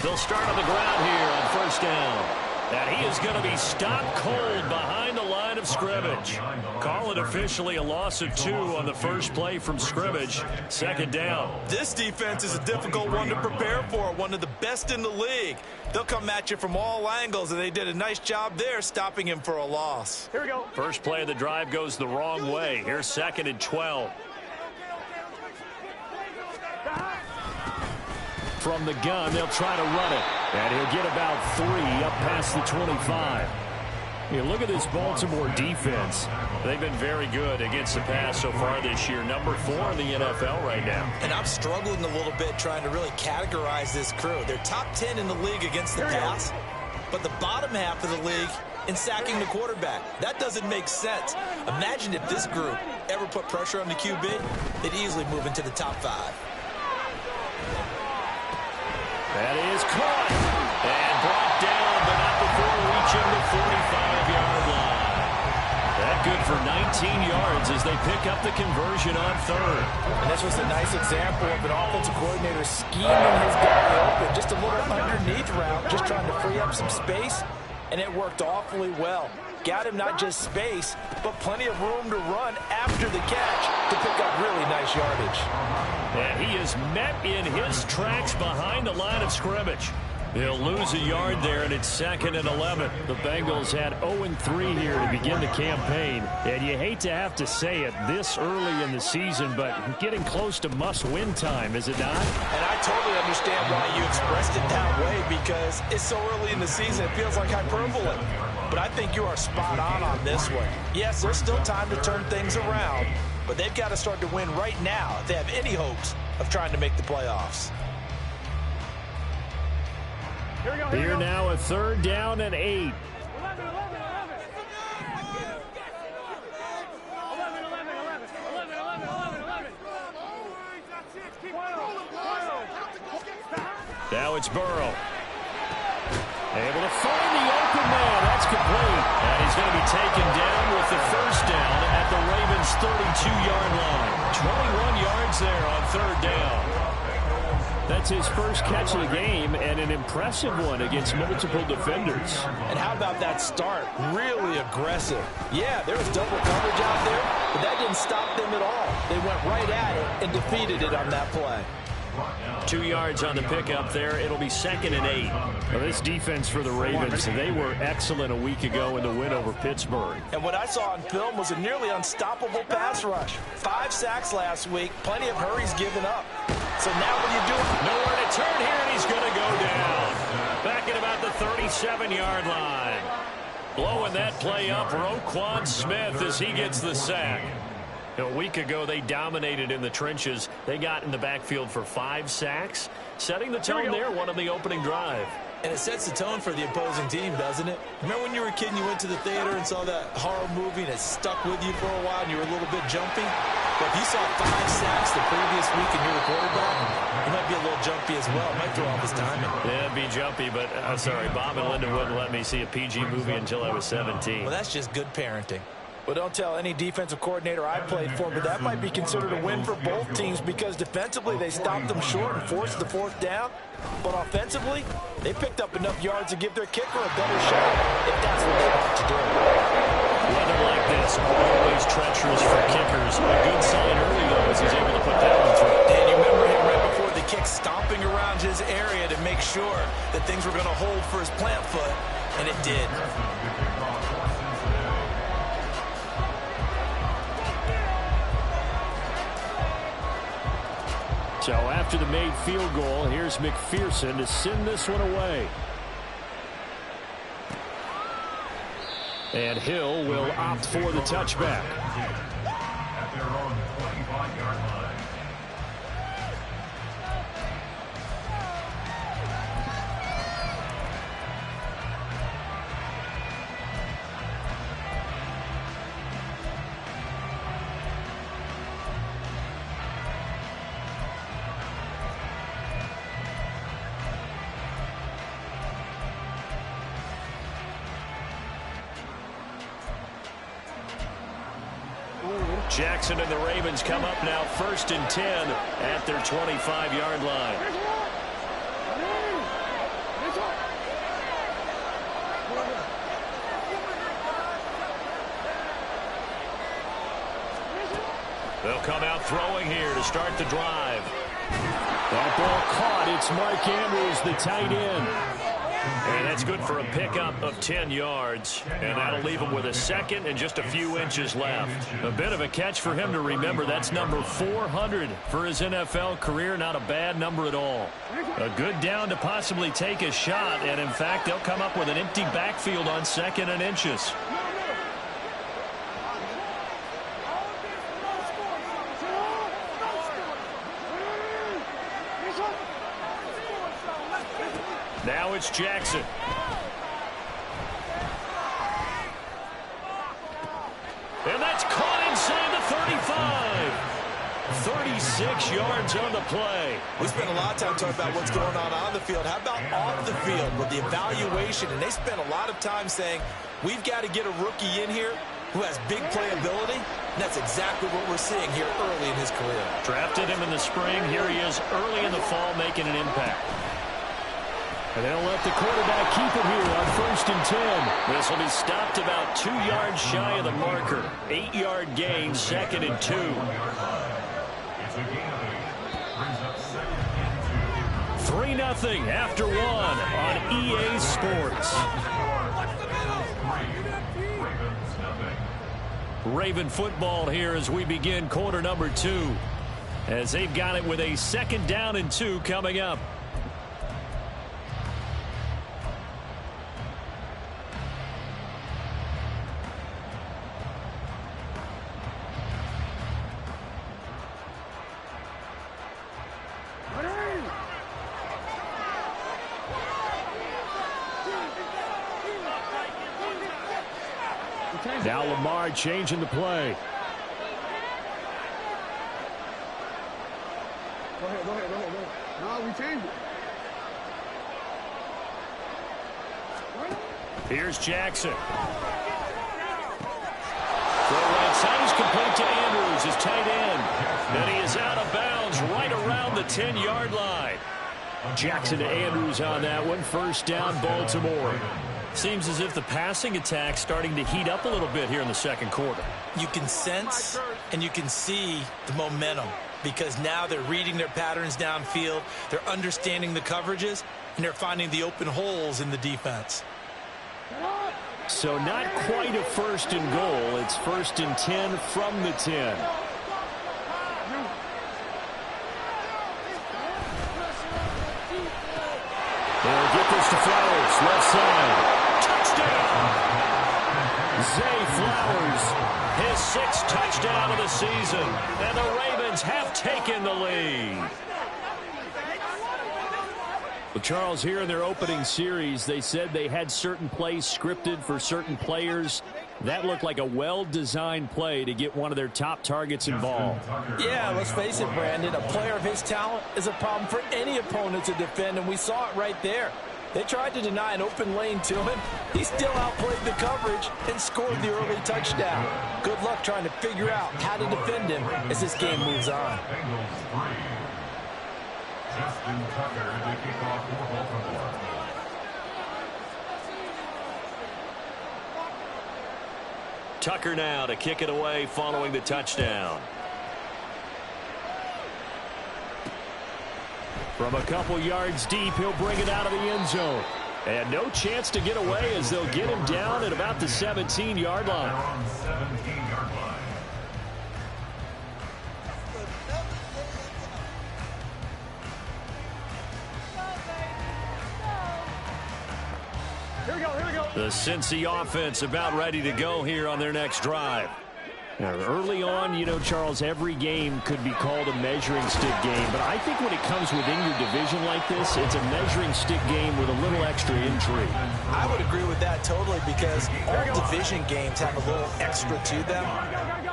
They'll start on the ground here on first down. And he is going to be stopped cold behind the line of scrimmage. Call it officially a loss of 2 on the first play from scrimmage. Second down. This defense is a difficult one to prepare for, one of the best in the league. They'll come at you from all angles, and they did a nice job there stopping him for a loss. Here we go. First play of the drive goes the wrong way. Here's 2nd and 12. From the gun, they'll try to run it. And he'll get about 3 up past the 25. You look at this Baltimore defense. They've been very good against the pass so far this year. Number 4 in the NFL right now. And I'm struggling a little bit trying to really categorize this crew. They're top 10 in the league against the pass, but the bottom half of the league in sacking the quarterback. That doesn't make sense. Imagine if this group ever put pressure on the QB, they'd easily move into the top 5. That is caught and brought down, but not before reaching the 45-yard line. That good for 19 yards as they pick up the conversion on 3rd. And this was a nice example of an offensive coordinator scheming his guy open. Just a little underneath route, just trying to free up some space, and it worked awfully well. Got him not just space, but plenty of room to run after the catch to pick up really nice yardage. And he is met in his tracks behind the line of scrimmage. He'll lose a yard there, and it's 2nd and 11. The Bengals had 0-3 here to begin the campaign. And you hate to have to say it this early in the season, but getting close to must-win time, is it not? And I totally understand why you expressed it that way, because it's so early in the season, it feels like hyperbole. But I think you are spot on this one. Yes, there's still time to turn things around, but they've got to start to win right now if they have any hopes of trying to make the playoffs. Here now a 3rd down and 8. Now it's Burrow. Able to find the open man. That's complete. And he's going to be taken down with the first down at the Ravens' 32-yard line. 21 yards there on 3rd down. That's his first catch of the game, and an impressive one against multiple defenders. And how about that start? Really aggressive. Yeah, there was double coverage out there, but that didn't stop them at all. They went right at it and defeated it on that play. 2 yards on the pickup there. It'll be 2nd and 8. Well, this defense for the Ravens, they were excellent a week ago in the win over Pittsburgh. And what I saw on film was a nearly unstoppable pass rush. 5 sacks last week, plenty of hurries given up. So now what do you do? Nowhere to turn here, and he's going to go down. Back at about the 37-yard line. Blowing that play up, Roquan Smith as he gets the sack. A week ago, they dominated in the trenches. They got in the backfield for 5 sacks, setting the tone there, one on the opening drive. And it sets the tone for the opposing team, doesn't it? Remember when you were a kid and you went to the theater and saw that horror movie and it stuck with you for a while and you were a little bit jumpy? But if you saw 5 sacks the previous week and you're the quarterback, you might be a little jumpy as well. It might throw off his timing. Yeah, it'd be jumpy, but I'm sorry, Bob and Linda wouldn't let me see a PG movie until I was 17. Well, that's just good parenting. Well, don't tell any defensive coordinator I played for, but that might be considered a win for both teams because defensively they stopped them short and forced the 4th down. But offensively, they picked up enough yards to give their kicker a better shot if that's what they want to do. Weather like this, always treacherous for kickers. A good sign early, though, as he's able to put that one through. And you remember him right before the kick stomping around his area to make sure that things were going to hold for his plant foot, and it did. So after the made field goal, here's McPherson to send this one away. And Hill will opt for the touchback. At their own 25-yard line. Jackson and the Ravens come up now 1st and 10 at their 25-yard line. They'll come out throwing here to start the drive. That ball caught. It's Mark Andrews, the tight end. And that's good for a pickup of 10 yards. And that'll leave him with a second and just a few inches left. A bit of a catch for him to remember. That's number 400 for his NFL career. Not a bad number at all. A good down to possibly take a shot. And, in fact, they'll come up with an empty backfield on 2nd and inches. Now it's Jackson. And that's caught inside the 35. 36 yards on the play. We spent a lot of time talking about what's going on the field. How about off the field with the evaluation? And they spent a lot of time saying, we've got to get a rookie in here who has big playability. And that's exactly what we're seeing here early in his career. Drafted him in the spring. Here he is early in the fall making an impact. And they'll let the quarterback keep it here on 1st and 10. This will be stopped about 2 yards shy of the marker. 8-yard gain, 2nd and 2. 3-0 after 1 on EA Sports. Raven football here as we begin quarter number 2. As they've got it with a 2nd down and 2 coming up. Now Lamar changing the play. Go ahead. No, we changed it. Here's Jackson. Throw right side is complete to Andrews, his tight end. And he is out of bounds right around the 10-yard line. Jackson to Andrews on that one. 1st down, Baltimore. Seems as if the passing attack's starting to heat up a little bit here in the 2nd quarter. You can sense and you can see the momentum because now they're reading their patterns downfield, they're understanding the coverages, and they're finding the open holes in the defense. So not quite a 1st and goal. It's 1st and 10 from the 10. They'll get this to Flowers, left side. Touchdown! Zay Flowers. His 6th touchdown of the season. And the Ravens have taken the lead. Well, Charles, here in their opening series, they said they had certain plays scripted for certain players. That looked like a well-designed play to get one of their top targets involved. Yeah, let's face it, Brandon. A player of his talent is a problem for any opponent to defend, and we saw it right there. They tried to deny an open lane to him. He still outplayed the coverage and scored the early touchdown. Good luck trying to figure out how to defend him as this game moves on. Tucker now to kick it away following the touchdown. From a couple yards deep, he'll bring it out of the end zone. And no chance to get away as they'll get him down at about the 17-yard line. Here we go. The Cincy offense about ready to go here on their next drive. Now, early on, you know, Charles, every game could be called a measuring stick game. But I think when it comes within your division like this, it's a measuring stick game with a little extra intrigue. I would agree with that totally because all division games have a little extra to them.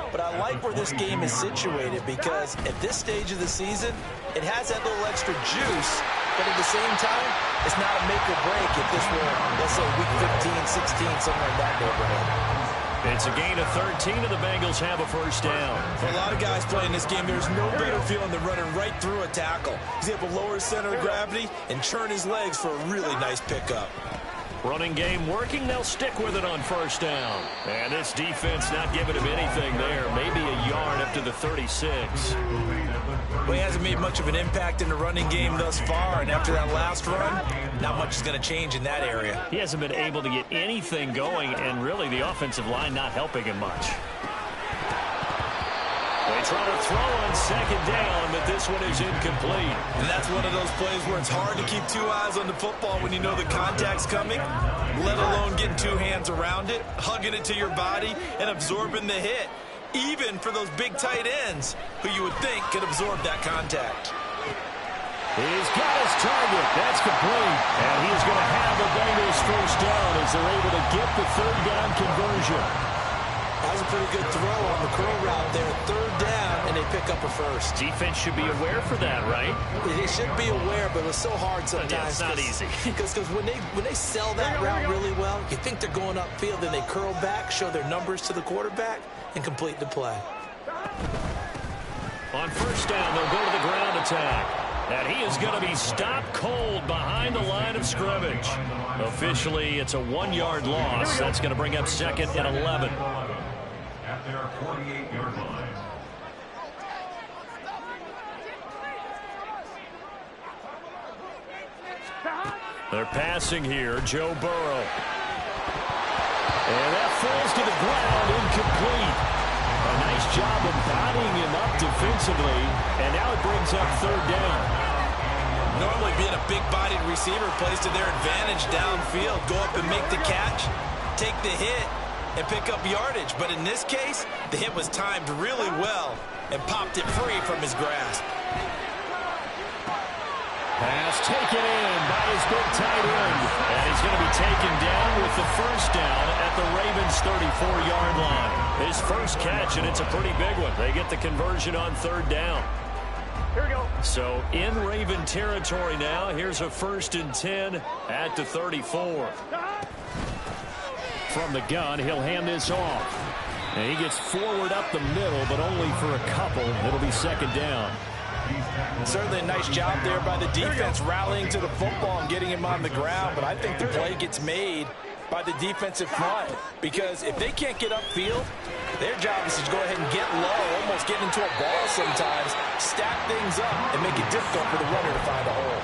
But I like where this game is situated because at this stage of the season, it has that little extra juice. But at the same time, it's not a make or break if this were, let's say, week 15, 16, somewhere in that neighborhood. It's a gain of 13, and the Bengals have a 1st down. For a lot of guys playing this game, there's no better feeling than running right through a tackle. He's able to lower his center of gravity and churn his legs for a really nice pickup. Running game working. They'll stick with it on first down. And this defense not giving him anything there. Maybe a yard up to the 36. Well, he hasn't made much of an impact in the running game thus far, and after that last run, not much is going to change in that area. He hasn't been able to get anything going, and really the offensive line not helping him much. They try to throw on second down, but this one is incomplete. And that's one of those plays where it's hard to keep two eyes on the football when you know the contact's coming, let alone getting two hands around it, hugging it to your body, and absorbing the hit, even for those big tight ends who you would think could absorb that contact. He's got his target. That's complete. And he's going to have the Bengals first down as they're able to get the third down conversion. That was a pretty good throw on the curl route there. Third down, and they pick up a first. Defense should be aware for that, right? They should be aware, but it's so hard sometimes. Yeah, it's not easy. Because when they sell that route really well, you think they're going upfield, then they curl back, show their numbers to the quarterback, and complete the play. On first down, they'll go to the ground attack. And he is going to be stopped cold behind the line of scrimmage. Officially, it's a 1-yard loss. That's going to bring up second and 11. At their 48-yard line. They're passing here. Joe Burrow. And that falls to the ground, incomplete. A nice job of bodying him up defensively. And now it brings up third down. Normally being a big-bodied receiver plays to their advantage downfield. Go up and make the catch, take the hit, and pick up yardage. But in this case, the hit was timed really well and popped it free from his grasp. Pass taken in by his big tight end. And he's going to be taken down with the first down at the Ravens' 34-yard line. His first catch, and it's a pretty big one. They get the conversion on third down. Here we go. So in Raven territory now. Here's a 1st and 10 at the 34. From the gun, he'll hand this off. And he gets forward up the middle, but only for a couple. It'll be second down. Certainly a nice job there by the defense rallying to the football and getting him on the ground, but I think the play gets made by the defensive front, because if they can't get upfield, their job is to go ahead and get low, almost get into a ball sometimes, stack things up, and make it difficult for the runner to find a hole.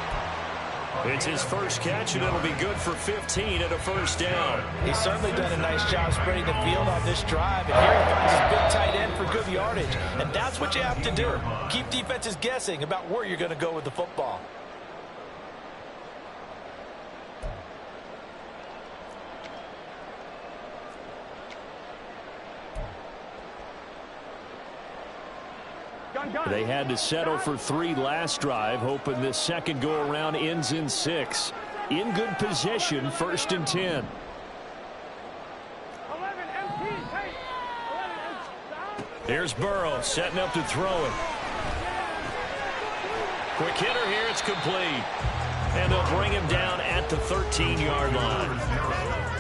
It's his first catch, and it'll be good for 15 at a first down. He's certainly done a nice job spreading the field on this drive, and here he finds his big tight end for good yardage. And that's what you have to do. Keep defenses guessing about where you're going to go with the football. They had to settle for 3 last drive, hoping this second go-around ends in 6. In good position, 1st and 10. 11 empty. Hey. 11 Here's Burrow setting up to throw it. Quick hitter here. It's complete. And they'll bring him down at the 13-yard line.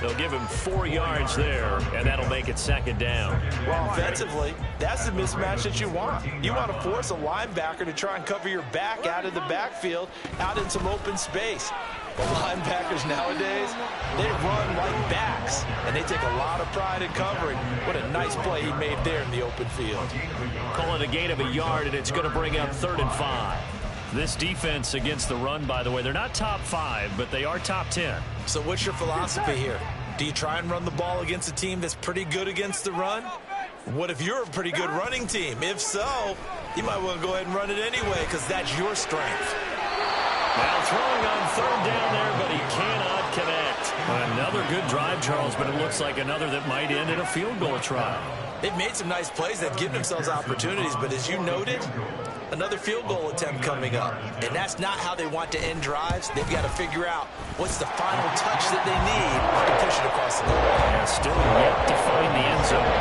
They'll give him 4 yards there, and that'll make it second down. Well, offensively, that's the mismatch that you want. You want to force a linebacker to try and cover your back out of the backfield, out in some open space. But linebackers nowadays, they run like backs, and they take a lot of pride in covering. What a nice play he made there in the open field. Call it a gain of a yard, and it's going to bring up 3rd and 5. This defense against the run, by the way, they're not top 5, but they are top 10. So what's your philosophy here? Do you try and run the ball against a team that's pretty good against the run? What if you're a pretty good running team? If so, you might want to go ahead and run it anyway, because that's your strength. Now throwing on 3rd down there, but he cannot connect. Another good drive, Charles, but it looks like another that might end in a field goal try. They've made some nice plays. They've given themselves opportunities, but as you noted, another field goal attempt coming up. And that's not how they want to end drives. They've got to figure out what's the final touch that they need to push it across the goal. Yeah, still yet to find the end zone.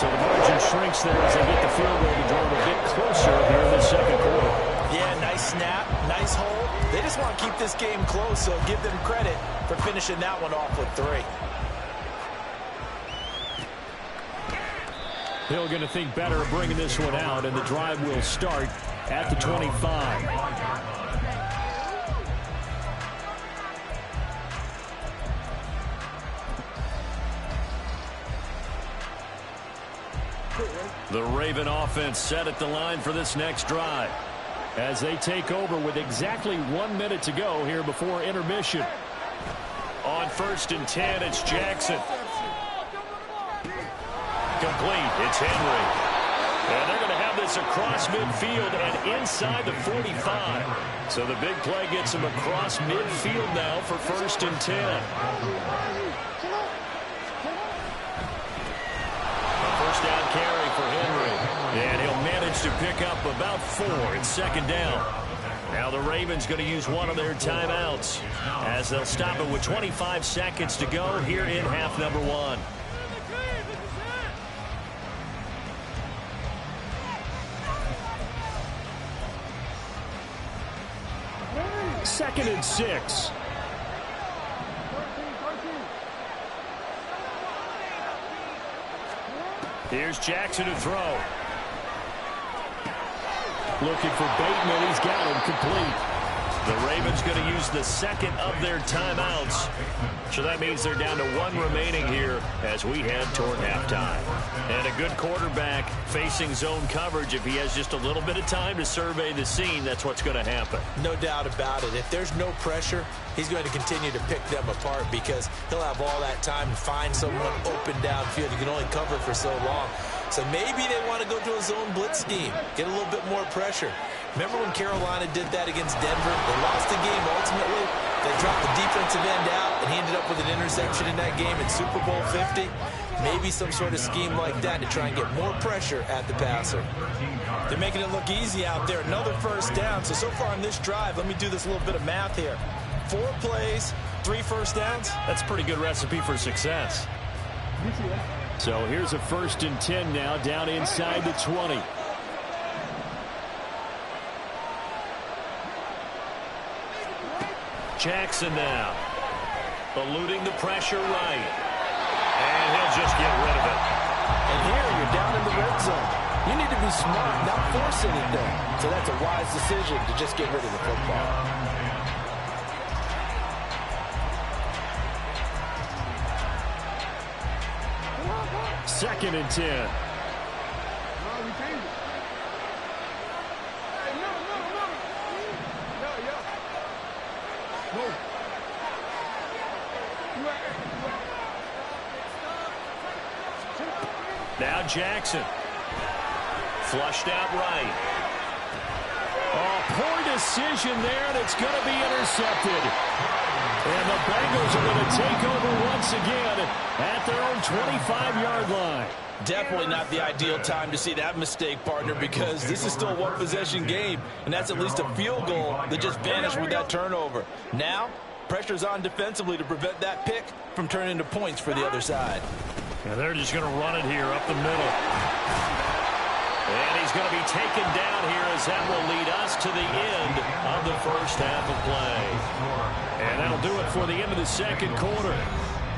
So the margin shrinks there as they get the field goal to draw a bit closer here in the second quarter. Yeah, nice snap, nice hold. They just want to keep this game close, so give them credit for finishing that one off with 3. Hill going to think better of bringing this one out, and the drive will start at the 25. The Raven offense set at the line for this next drive as they take over with exactly 1 minute to go here before intermission. On 1st and 10, it's Jackson. Complete. It's Henry. And they're going to have this across midfield and inside the 45. So the big play gets them across midfield now for 1st and 10. First down carry for Henry. And he'll manage to pick up about 4. It's 2nd down. Now the Ravens going to use one of their timeouts as they'll stop it with 25 seconds to go here in half number 1. Second and 6. Here's Jackson to throw. Looking for Bateman. He's got him complete. The Ravens going to use the 2nd of their timeouts. So that means they're down to 1 remaining here as we head toward halftime. And a good quarterback facing zone coverage. If he has just a little bit of time to survey the scene, that's what's going to happen. No doubt about it. If there's no pressure, he's going to continue to pick them apart because he'll have all that time to find someone open downfield. He can only cover for so long. So maybe they want to go to a zone blitz scheme, get a little bit more pressure. Remember when Carolina did that against Denver? They lost the game ultimately. They dropped the defensive end out, and he ended up with an interception in that game in Super Bowl 50. Maybe some sort of scheme like that to try and get more pressure at the passer. They're making it look easy out there. Another 1st down. So far on this drive, let me do this little bit of math here. 4 plays, 3 1st downs. That's a pretty good recipe for success. So here's a 1st and 10 now down inside the 20. Jackson now. Eluding the pressure right. And he'll just get rid of it. And here you're down in the red zone. You need to be smart, not force anything. So that's a wise decision to just get rid of the football. 2nd and 10. Now Jackson. Flushed out right. Oh, poor decision there, and it's going to be intercepted. And the Bengals are going to take over once again at their own 25-yard line. Definitely not the ideal time to see that mistake, partner, because this is still a one-possession game, and that's at least a field goal that just vanished with that turnover. Now, pressure's on defensively to prevent that pick from turning into points for the other side. And they're just going to run it here up the middle. And he's going to be taken down here as that will lead us to the end of the first half of play. And that'll do it for the end of the second quarter.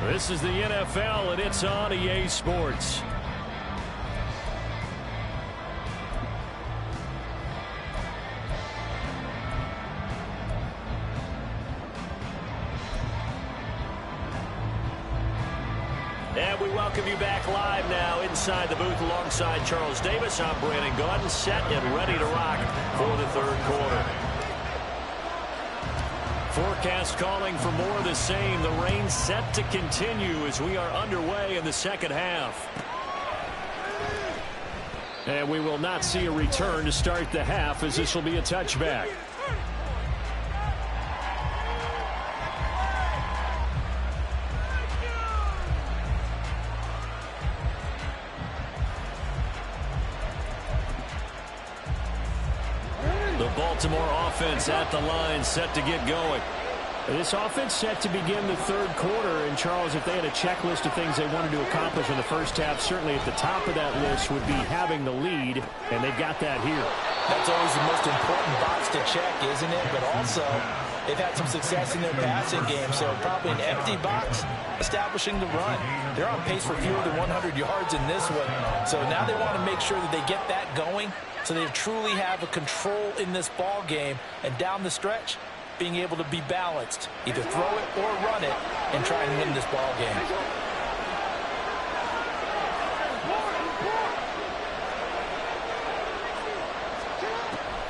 This is the NFL, and it's on EA Sports. And we welcome you back live now inside the booth alongside Charles Davis. I'm Brandon Gaudin, set and ready to rock for the third quarter. Forecast calling for more of the same. The rain set to continue as we are underway in the second half. And we will not see a return to start the half as this will be a touchback. Baltimore offense at the line, set to get going. This offense set to begin the third quarter. And, Charles, if they had a checklist of things they wanted to accomplish in the first half, certainly at the top of that list would be having the lead, and they've got that here. That's always the most important box to check, isn't it? But also, they've had some success in their passing game, so probably an empty box establishing the run. They're on pace for fewer than 100 yards in this one. So now they want to make sure that they get that going so they truly have a control in this ball game, and down the stretch, being able to be balanced, either throw it or run it, and try and win this ball game.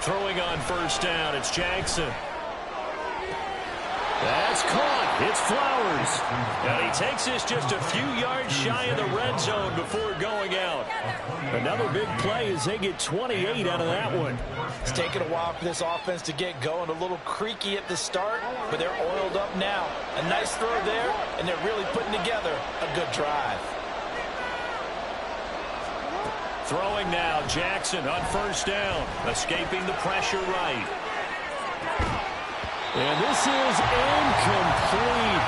Throwing on first down, it's Jackson. That's caught. It's Flowers. And he takes this just a few yards shy of the red zone before going out. Another big play as they get 28 out of that one. It's taken a while for this offense to get going. A little creaky at the start, but they're oiled up now. A nice throw there, and they're really putting together a good drive. Throwing now, Jackson on first down, escaping the pressure right. And this is incomplete.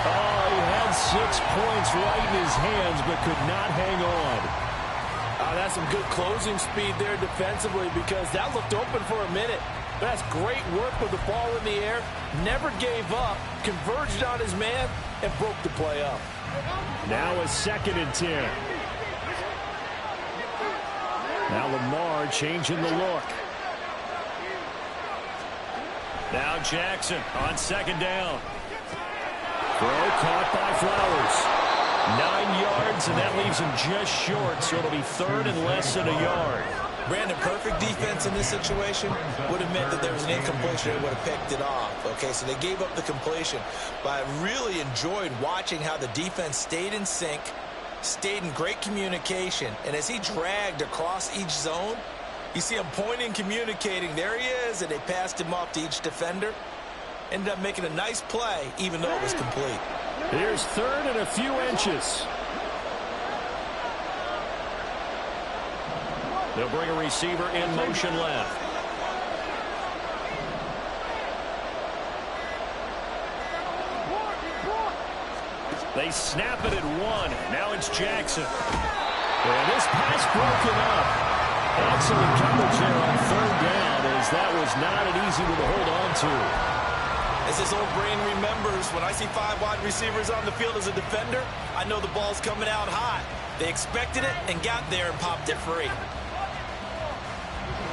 Oh, he had 6 points right in his hands, but could not hang on. That's some good closing speed there defensively, because that looked open for a minute. But that's great work with the ball in the air. Never gave up, converged on his man, and broke the play up. Now a 2nd and 10. Now Lamar changing the look. Now Jackson on 2nd down. Throw caught by Flowers. 9 yards, and that leaves him just short, so it'll be 3rd and less than a yard. Brandon, perfect defense in this situation would have meant that there was an incompletion. They would have picked it off. Okay, so they gave up the completion. But I really enjoyed watching how the defense stayed in sync, stayed in great communication, and as he dragged across each zone, you see him pointing, communicating. There he is, and they passed him off to each defender. Ended up making a nice play, even though it was complete. Here's 3rd and a few inches. They'll bring a receiver in motion left. They snap it at 1. Now it's Jackson. And this pass broken up. Excellent coverage there on 3rd down, as that was not an easy one to hold on to. As his old brain remembers, when I see 5 wide receivers on the field as a defender, I know the ball's coming out hot. They expected it and got there and popped it free.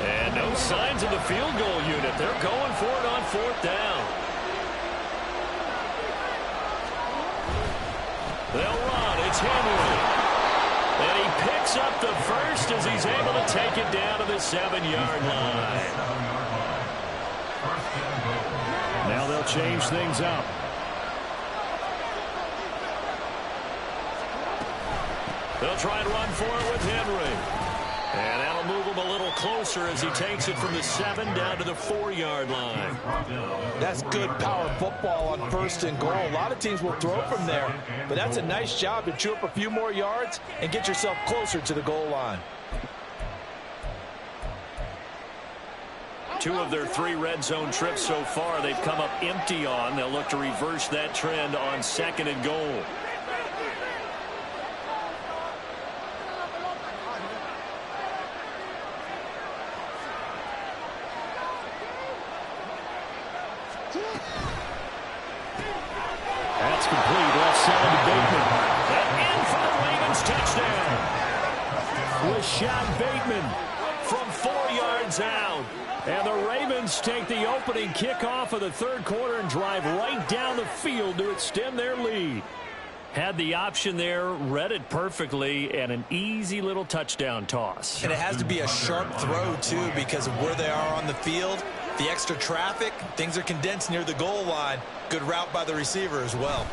And no signs of the field goal unit. They're going for it on 4th down. They'll run. It's Henry. And he picks up the first as he's able to take it down to the 7-yard line. Now they'll change things up. They'll try and run for it with Henry. And that'll move him a little closer as he takes it from the 7 down to the 4-yard line. That's good power football on 1st and goal. A lot of teams will throw from there, but that's a nice job to chew up a few more yards and get yourself closer to the goal line. 2 of their 3 red zone trips so far they've come up empty on. They'll look to reverse that trend on 2nd and goal. That's complete. Left side to Bateman. And in for the Ravens touchdown. Rashad Bateman from 4 yards out. And the Ravens take the opening kickoff of the 3rd quarter and drive right down the field to extend their lead. Had the option there, read it perfectly, and an easy little touchdown toss. And it has to be a sharp throw, too, because of where they are on the field. The extra traffic, things are condensed near the goal line. Good route by the receiver as well.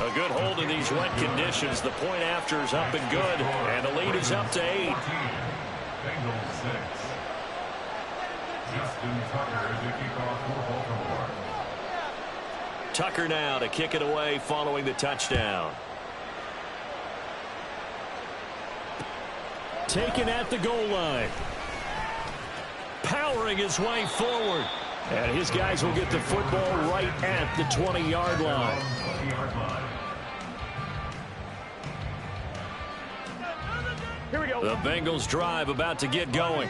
A good hold in these wet conditions. The point after is up and good, and the lead is up to 8. Bengals 6. Justin Tucker is the kickoff for Baltimore. Tucker now to kick it away following the touchdown. Taken at the goal line. Powering his way forward. And his guys will get the football right at the 20-yard line. Here we go. The Bengals drive about to get going.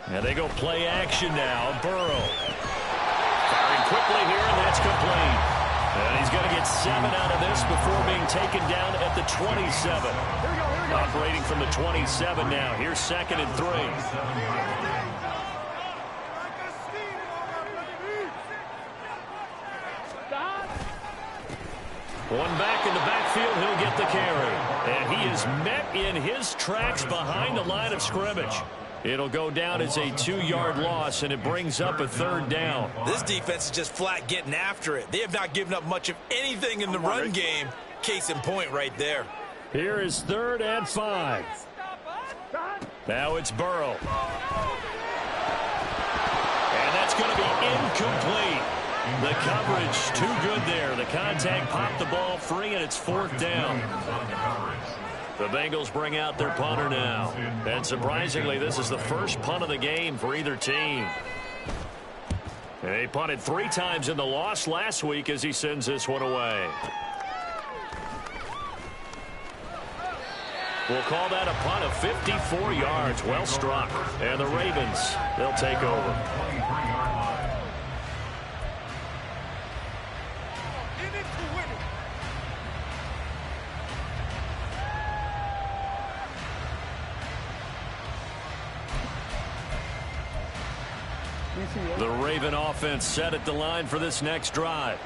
And they go play action now. Burrow. Firing quickly here, and that's complete. And he's going to get 7 out of this before being taken down at the 27. Operating from the 27 now. Here's 2nd and 3. One back in the backfield, he'll get the carry. And he is met in his tracks behind the line of scrimmage. It'll go down as a 2-yard loss, and it brings up a 3rd down. This defense is just flat getting after it. They have not given up much of anything in the run game. Case in point right there. Here is 3rd and 5. Now it's Burrow. And that's going to be incomplete. The coverage too good there. The contact popped the ball free, and it's 4th down. The Bengals bring out their punter now. And surprisingly, this is the first punt of the game for either team. They punted 3 times in the loss last week as he sends this one away. We'll call that a punt of 54 yards. Well struck. And the Ravens, they'll take over. The Raven offense set at the line for this next drive.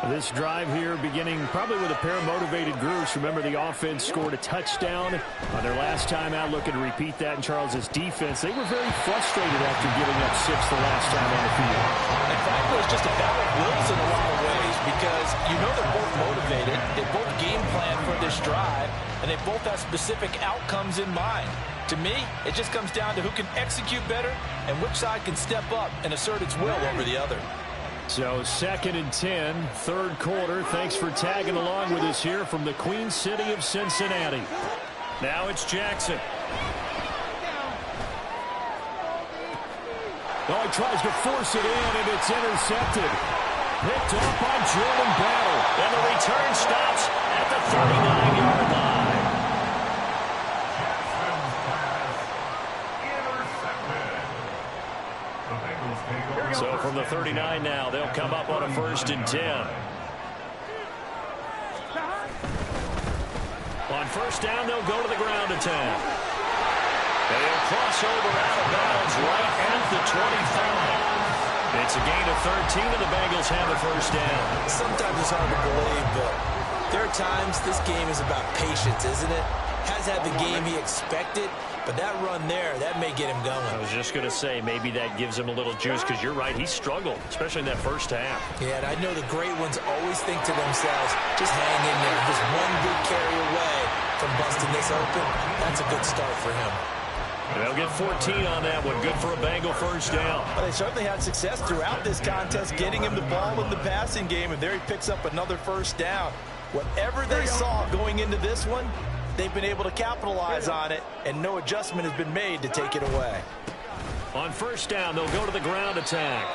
This drive here beginning probably with a pair of motivated groups. Remember, the offense scored a touchdown on their last time out, looking to repeat that in Charles's defense. They were very frustrated after giving up 6 the last time on the field. In fact, it was just a battle of wills in a lot of ways because you know they're both motivated. They both game plan for this drive, and they both have specific outcomes in mind. To me, it just comes down to who can execute better and which side can step up and assert its will over the other. So 2nd and 10, 3rd quarter. Thanks for tagging along with us here from the Queen City of Cincinnati. Now it's Jackson. Oh, he tries to force it in, and it's intercepted. Picked up by Jordan Battle. And the return stops at the 39-yard line. So from the 39 now, they'll come up on a 1st and 10. On 1st down, they'll go to the ground attack. They'll cross over out of bounds right at the 25. It's a gain of 13, and the Bengals have a 1st down. Sometimes it's hard to believe, but there are times this game is about patience, isn't it? Has had the game he expected, but that run there, that may get him going. I was just going to say, maybe that gives him a little juice, because you're right, he struggled, especially in that 1st half. Yeah, and I know the great ones always think to themselves, just hang in there. Just one good carry away from busting this open. That's a good start for him. And they'll get 14 on that one. Good for a Bengal 1st down. Well, they certainly had success throughout this contest, getting him the ball in the passing game, and there he picks up another 1st down. Whatever they saw going into this one, they've been able to capitalize on it, and no adjustment has been made to take it away. On 1st down, they'll go to the ground attack.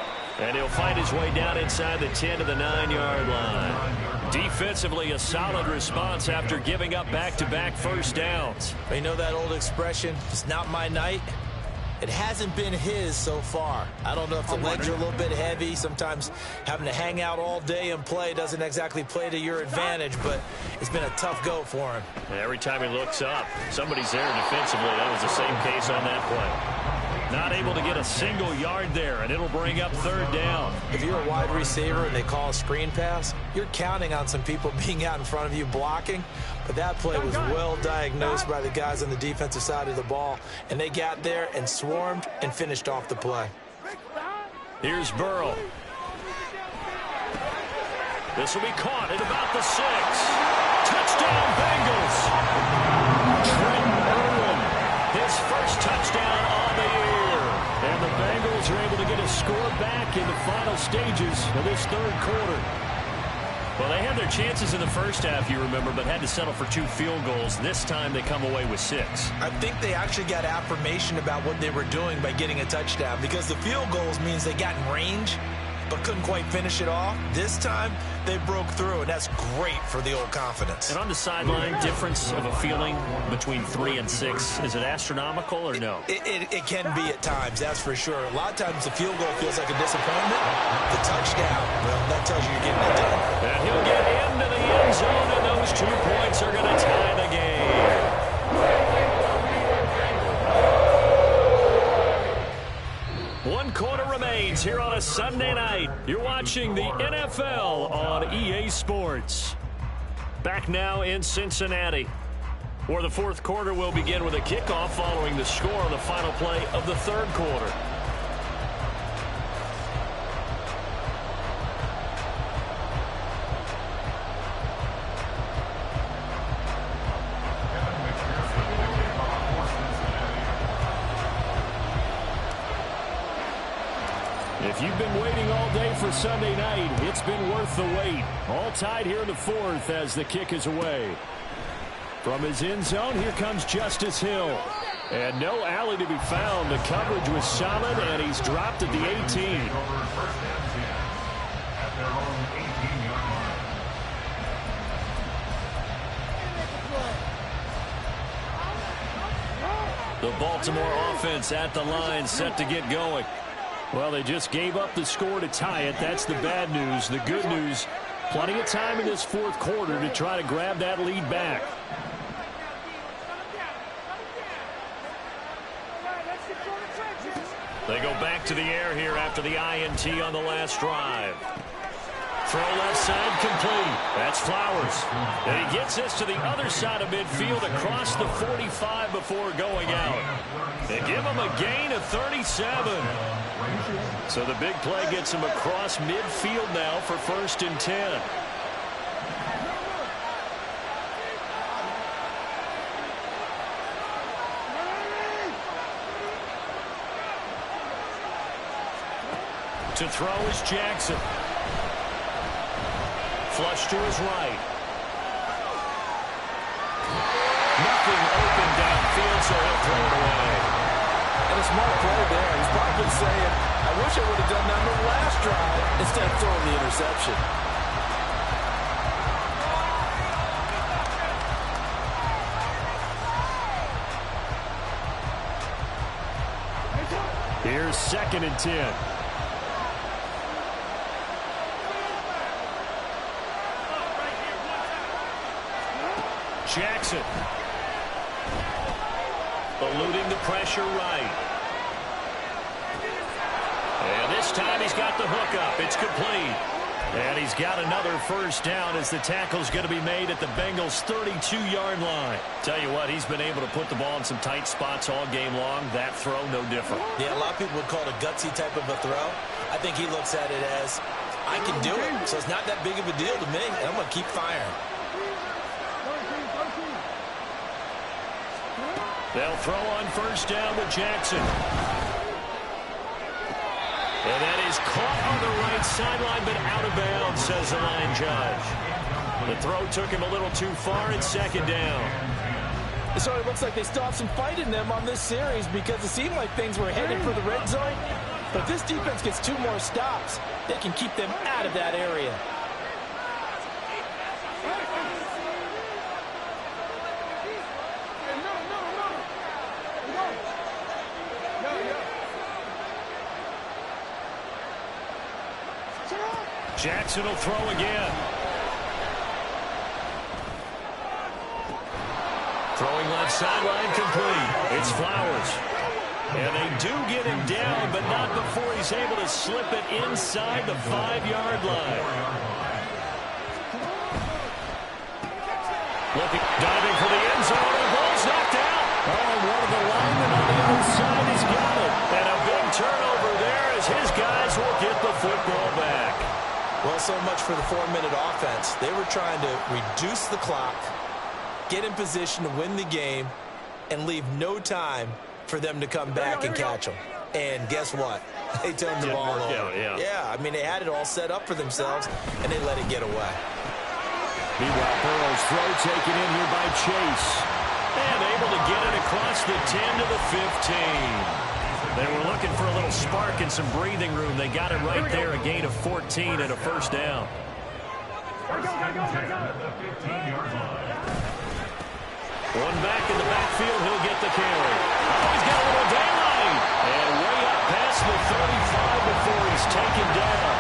And he'll find his way down inside the 10 to the 9-yard line. Defensively, a solid response after giving up back-to-back 1st downs. You know that old expression, it's not my night? It hasn't been his so far. I don't know if the legs are a little bit heavy. Sometimes having to hang out all day and play doesn't exactly play to your advantage, but it's been a tough go for him. Every time he looks up, somebody's there defensively. That was the same case on that play. Not able to get a single yard there, and it'll bring up 3rd down. If you're a wide receiver and they call a screen pass, you're counting on some people being out in front of you blocking. But that play was well diagnosed by the guys on the defensive side of the ball, and they got there and swarmed and finished off the play. Here's Burrow. This will be caught at about the 6. Touchdown, Bengals. Trent Irwin, his 1st touchdown on the year. And the Bengals are able to get a score back in the final stages of this 3rd quarter. Well, they had their chances in the 1st half, you remember, but had to settle for 2 field goals. This time they come away with 6. I think they actually got affirmation about what they were doing by getting a touchdown, because the field goals means they got in range but couldn't quite finish it off. This time they broke through, and that's great for the old confidence. And on the sideline, difference of a feeling between 3 and 6, is it astronomical or no? It can be at times, that's for sure. A lot of times the field goal feels like a disappointment. The touchdown, well, that tells you you're getting it done. And he'll get into the end zone, and those 2 points are going to tie the game. One quarter remains here on a Sunday night. You're watching the NFL on EA Sports. Back now in Cincinnati. Or the fourth quarter will begin with a kickoff following the score on the final play of the third quarter. If you've been waiting all day for Sunday night, it's been worth the wait. All tied here in the fourth as the kick is away. From his end zone, here comes Justice Hill. And no alley to be found. The coverage was solid, and he's dropped at the 18. The Baltimore offense at the line, set to get going. Well, they just gave up the score to tie it. That's the bad news. The good news, plenty of time in this fourth quarter to try to grab that lead back. They go back to the air here after the INT on the last drive. Throw left side complete. That's Flowers. And he gets this to the other side of midfield across the 45 before going out. They give him a gain of 37. So the big play gets him across midfield now for 1st and 10. To throw is Jackson. Flush to his right. Nothing open downfield, so he'll throw it away. And a smart play there. He's probably saying, I wish I would have done that on the last drive instead of throwing the interception. Here's 2nd and 10. Jackson. Eluding the pressure right. And this time he's got the hook up. It's complete. And he's got another 1st down as the tackle's going to be made at the Bengals' 32-yard line. Tell you what, he's been able to put the ball in some tight spots all game long. That throw, no different. Yeah, a lot of people would call it a gutsy type of a throw. I think he looks at it as, I can do it, so it's not that big of a deal to me, and I'm going to keep firing. They'll throw on 1st down with Jackson. And that is caught on the right sideline, but out of bounds, says the line judge. The throw took him a little too far. It's 2nd down. So it looks like they still have some fight in them on this series because it seemed like things were headed for the red zone. But if this defense gets 2 more stops, they can keep them out of that area. Jackson will throw again. Throwing left sideline complete. It's Flowers. And they do get him down, but not before he's able to slip it inside the 5-yard line. Looking, diving for the end zone. The ball's knocked out. Oh, and one of the linemen on the inside has got it. And a big turnover there as his guys will get the football back. Well, so much for the 4-minute offense. They were trying to reduce the clock, get in position to win the game, and leave no time for them to come back and catch them. And guess what? They turned the ball over. Yeah, I mean, they had it all set up for themselves, and they let it get away. Meanwhile, Burrow's throw taken in here by Chase. And able to get it across the 10 to the 15. They were looking for a little spark and some breathing room. They got it right there, a gain of 14 and a 1st down. One back in the backfield, he'll get the carry. Oh, he's got a little daylight. And way up past the 35 before he's taken down.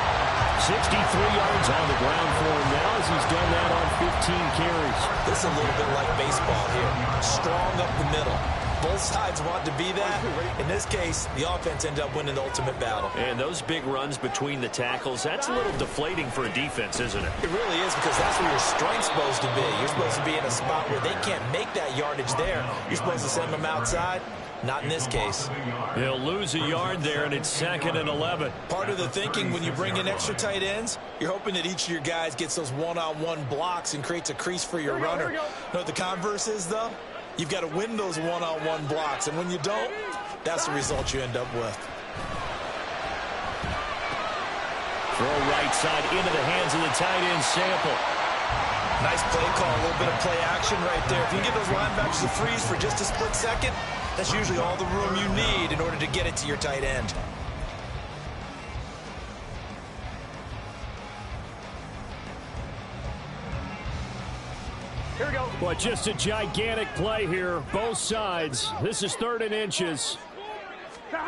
63 yards on the ground for him now as he's done that on 15 carries. This is a little bit like baseball here. Strong up the middle. Both sides want to be that. In this case, the offense ended up winning the ultimate battle. And those big runs between the tackles, that's a little deflating for a defense, isn't it? It really is, because that's where your strength's supposed to be. You're supposed to be in a spot where they can't make that yardage there. You're supposed to send them outside. Not in this case. He'll lose a yard there, and it's 2nd and 11. Part of the thinking when you bring in extra tight ends, you're hoping that each of your guys gets those one-on-one blocks and creates a crease for your runner. You know what the converse is, though? You've got to win those one-on-one blocks, and when you don't, that's the result you end up with. Throw right side into the hands of the tight end, Sample. Nice play call, a little bit of play action right there. If you can get those linebackers to freeze for just a split second, that's usually all the room you need in order to get it to your tight end. Here we go. Well, just a gigantic play here, both sides. This is 3rd and inches. And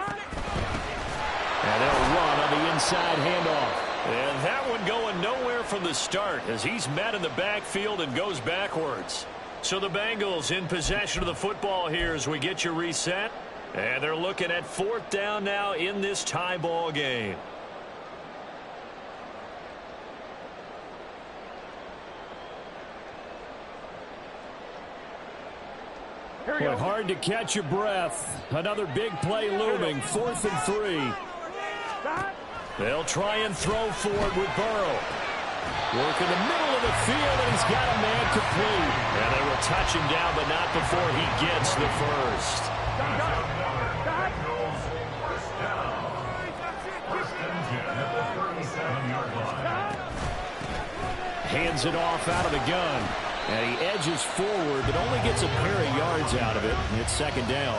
they'll run on the inside handoff. And that one going nowhere from the start as he's met in the backfield and goes backwards. So the Bengals in possession of the football here as we get you reset. And they're looking at 4th down now in this tie ball game. Well, hard to catch your breath. Another big play looming. 4th and 3. They'll try and throw forward with Burrow. Work in the middle of the field, and he's got a man complete. And they will touch him down, but not before he gets the first. Hands it off out of the gun. And he edges forward, but only gets a pair of yards out of it. And it's 2nd down.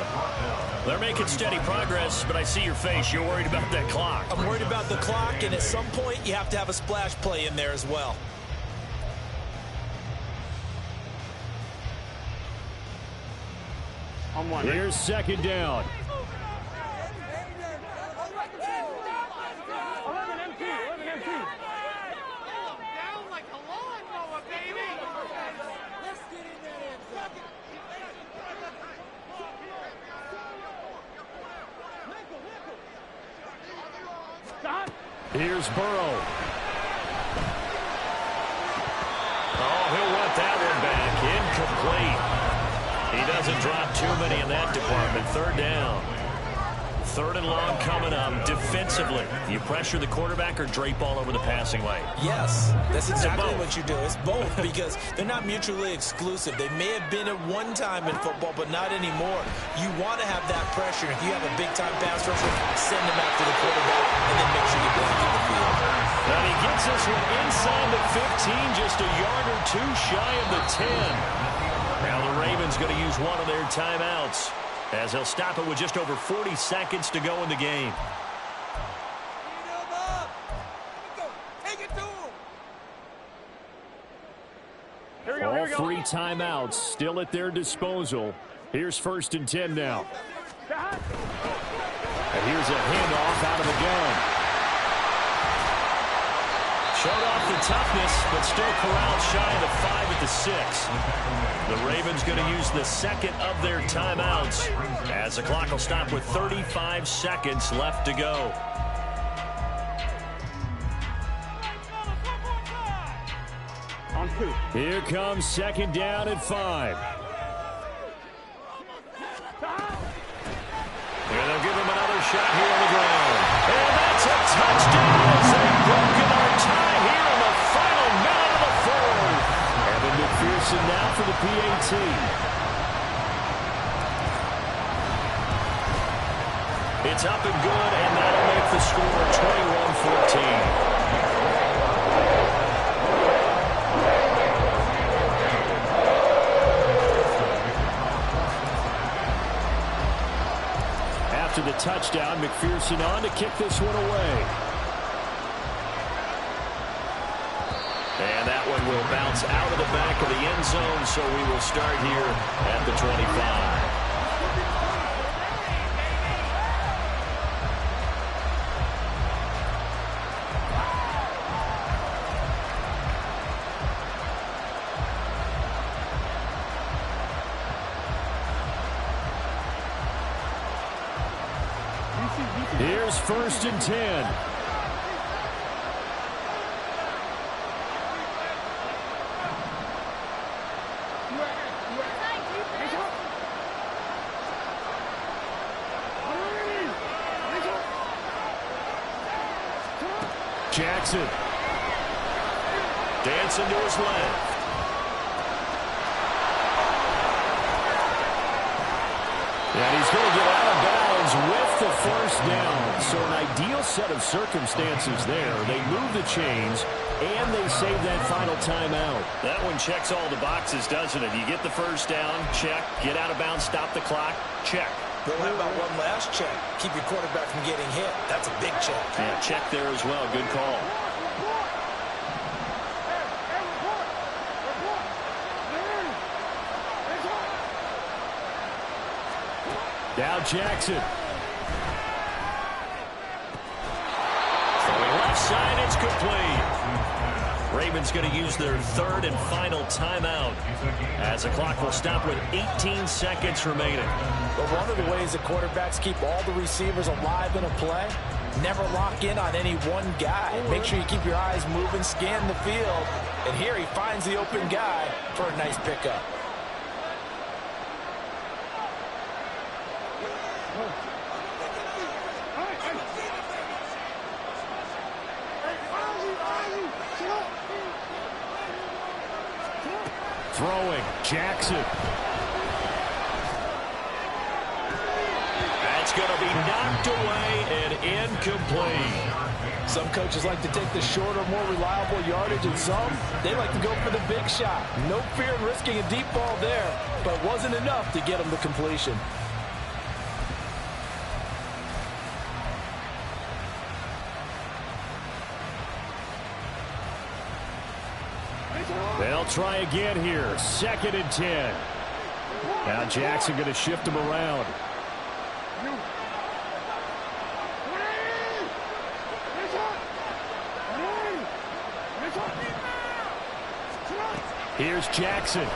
They're making steady progress, but I see your face. You're worried about that clock. I'm worried about the clock, and at some point, you have to have a splash play in there as well. Here's 2nd down. Here's Burrow. Oh, he'll want that one back. Incomplete. He doesn't drop too many in that department. 3rd down. 3rd and long coming up. Defensively, you pressure the quarterback or drape all over the passing lane? Yes, that's exactly what you do. It's both, because they're not mutually exclusive. They may have been at one time in football, but not anymore. You want to have that pressure. If you have a big-time pass rusher, send him after the quarterback, and then make sure you bring him to the field. And he gets this one inside the 15, just a yard or two shy of the 10. Now the Ravens going to use one of their timeouts, as they'll stop it with just over 40 seconds to go in the game. All 3 timeouts still at their disposal. Here's 1st and 10 now. And here's a handoff out of the gun. Showed off the toughness, but still corralled shy of the 5 at the 6. The Ravens going to use the 2nd of their timeouts, as the clock will stop with 35 seconds left to go. Here comes 2nd down and 5. And they'll give him another shot here on the ground. And that's a touchdown as they've broken our tie here in the final minute of the 4th. Evan McPherson now for the PAT. It's up and good, and that'll make the score 21-14. After the touchdown, McPherson on to kick this one away. And that one will bounce out of the back of the end zone, so we will start here at the 25. Here's 1st and 10. Jackson. Dancing to his left. And he's going to get out of bounds with the 1st down. So an ideal set of circumstances there. They move the chains, and they save that final timeout. That one checks all the boxes, doesn't it? You get the 1st down, check. Get out of bounds, stop the clock, check. Well, how about one last check? Keep your quarterback from getting hit. That's a big check. Yeah, check there as well. Good call. Now Jackson. Throwing left side, it's complete. Ravens going to use their 3rd and final timeout as the clock will stop with 18 seconds remaining. But one of the ways that quarterbacks keep all the receivers alive in a play, never lock in on any one guy. Make sure you keep your eyes moving, scan the field, and here he finds the open guy for a nice pickup. Throwing, Jackson. That's going to be knocked away and incomplete. Some coaches like to take the shorter, more reliable yardage, and some, they like to go for the big shot. No fear in risking a deep ball there, but wasn't enough to get him the completion. They'll try again here. 2nd and 10. Now Jackson going to shift him around. Here's Jackson.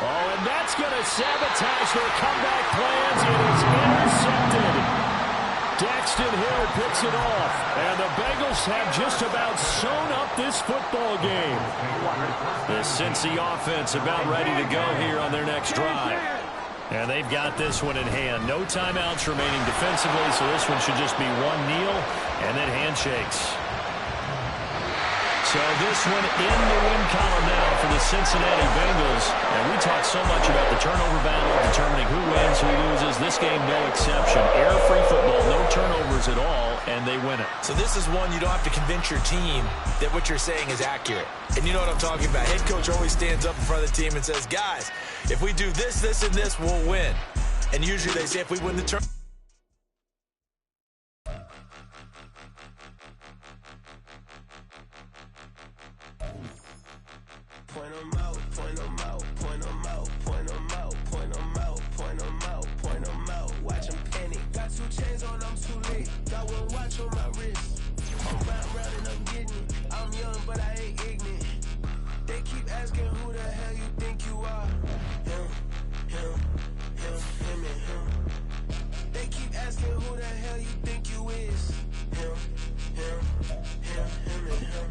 Oh, and that's going to sabotage their comeback plans. It is intercepted. Daxton Hill picks it off, and the Bengals have just about sewn up this football game. The Cincy offense about ready to go here on their next drive. And they've got this one in hand. No timeouts remaining defensively, so this one should just be one kneel and then handshakes. So this one in the win column now for the Cincinnati Bengals. And we talk so much about the turnover battle, determining who wins, who loses. This game, no exception. Error-free football, no turnovers at all, and they win it. So this is one you don't have to convince your team that what you're saying is accurate. And you know what I'm talking about. Head coach always stands up in front of the team and says, guys, if we do this, this, and this, we'll win. And usually they say if we win the turn. Point them out, point them out, point them out, point them out, point them out, point them out, point them out. Watch them panic. Got 2 chains on, I'm too late. Got 1 watch on my wrist. I'm round and I'm getting it. I'm young, but I ain't ignorant. They keep asking who the hell you think you are. Him, and him. They keep asking who the hell you think you is. Him, and him.